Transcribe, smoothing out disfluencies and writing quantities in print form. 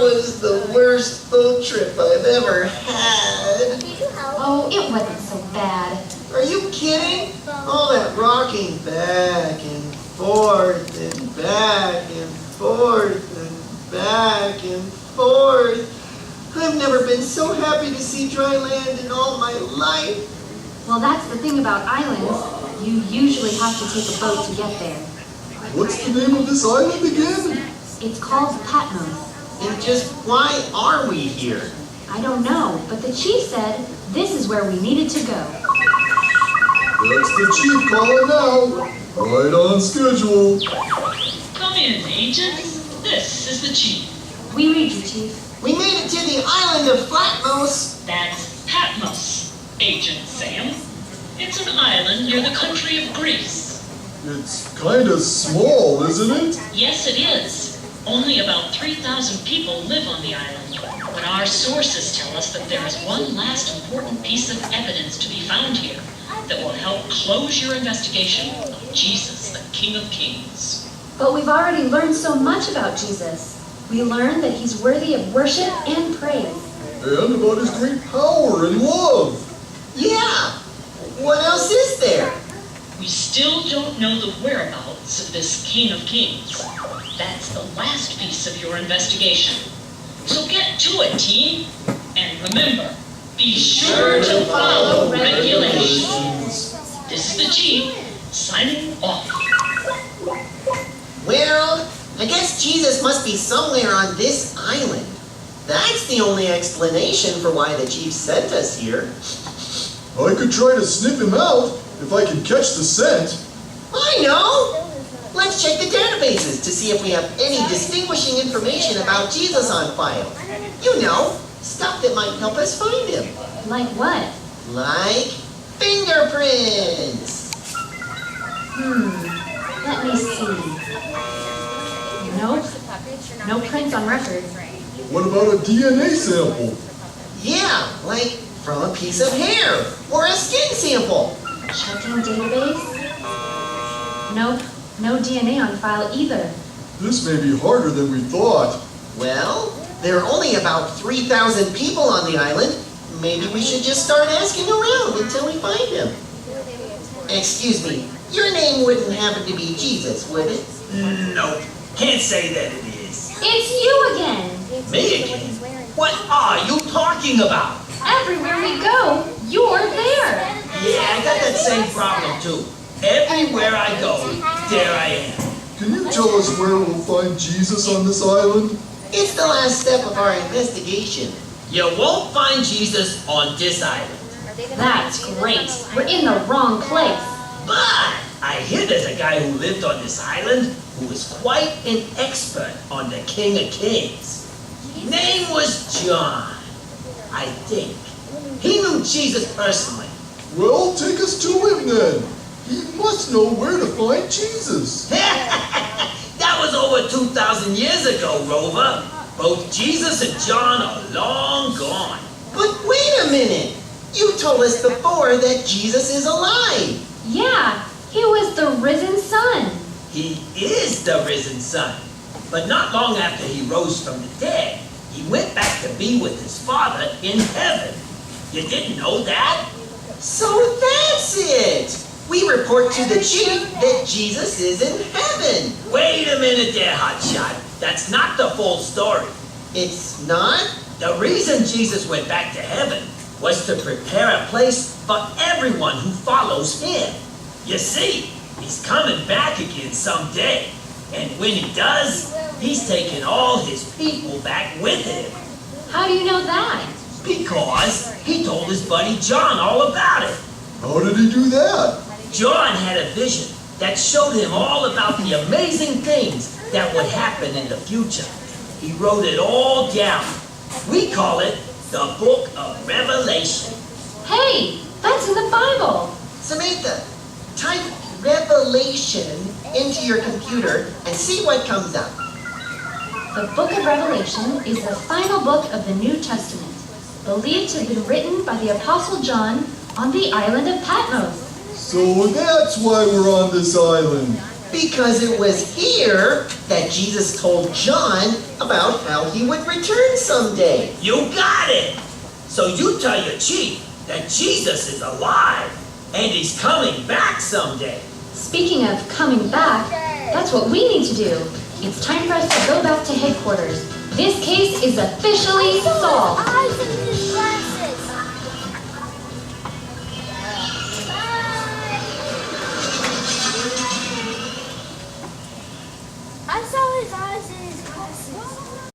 was the worst boat trip I've ever had. Oh, it wasn't so bad. Are you kidding? All that rocking back and forth and back and forth and back and forth. I've never been so happy to see dry land in all my life. Well, that's the thing about islands. You usually have to take a boat to get there. What's the name of this island again? It's called Patmos. And just why are we here? I don't know, but the chief said this is where we needed to go. That's the chief calling now. Right on schedule. Come in, agents. This is the chief. We read you, Chief. We made it to the island of Patmos. That's Patmos, Agent Sam. It's an island near the country of Greece. It's kind of small, isn't it? Yes, it is. Only about 3,000 people live on the island. But our sources tell us that there is one last important piece of evidence to be found here that will help close your investigation of Jesus, the King of Kings. But we've already learned so much about Jesus. We learned that he's worthy of worship and praise. And about his great power and love. Yeah. What else is there? We still don't know the whereabouts of this King of Kings. That's the last piece of your investigation. So get to it, team. And remember, be sure to follow regulations. This is the chief, signing off. Well, I guess Jesus must be somewhere on this island. That's the only explanation for why the chief sent us here. I could try to sniff him out if I can catch the scent. I know! Let's check the databases to see if we have any distinguishing information about Jesus on file. You know, stuff that might help us find him. Like what? Like fingerprints. Let me see. Nope. No prints on record. What about a DNA sample? Yeah, like from a piece of hair or a skin sample. Checking database? Nope. No DNA on file either. This may be harder than we thought. Well, there are only about 3,000 people on the island. Maybe we should just start asking around until we find him. Excuse me, your name wouldn't happen to be Jesus, would it? Nope. Can't say that it is. It's you again! Me again? What are you talking about? Everywhere we go, you're there! Yeah, I got that same problem too. Everywhere I go, there I am. Can you tell us where we'll find Jesus on this island? It's the last step of our investigation. You won't find Jesus on this island. That's great. We're in the wrong place. But I hear there's a guy who lived on this island who was quite an expert on the King of Kings. Name was John, I think. He knew Jesus personally. Well, take us to him then. He must know where to find Jesus. That was over 2,000 years ago, Rover. Both Jesus and John are long gone. But wait a minute! You told us before that Jesus is alive. Yeah, he was the risen son. He is the risen son. But not long after he rose from the dead, he went back to be with his Father in heaven. You didn't know that? So that's it! We report to the chief that Jesus is in heaven. Wait a minute there, hotshot. That's not the full story. It's not? The reason Jesus went back to heaven was to prepare a place for everyone who follows him. You see, he's coming back again someday. And when he does, he's taking all his people back with him. How do you know that? Because he told his buddy John all about it. How did he do that? John had a vision that showed him all about the amazing things that would happen in the future. He wrote it all down. We call it the Book of Revelation. Hey, that's in the Bible. Samantha, type Revelation into your computer and see what comes up. The Book of Revelation is the final book of the New Testament, believed to have been written by the Apostle John on the island of Patmos. So that's why we're on this island. Because it was here that Jesus told John about how he would return someday. You got it! So you tell your chief that Jesus is alive and he's coming back someday. Speaking of coming back, that's what we need to do. It's time for us to go back to headquarters. This case is officially solved. Eyes in this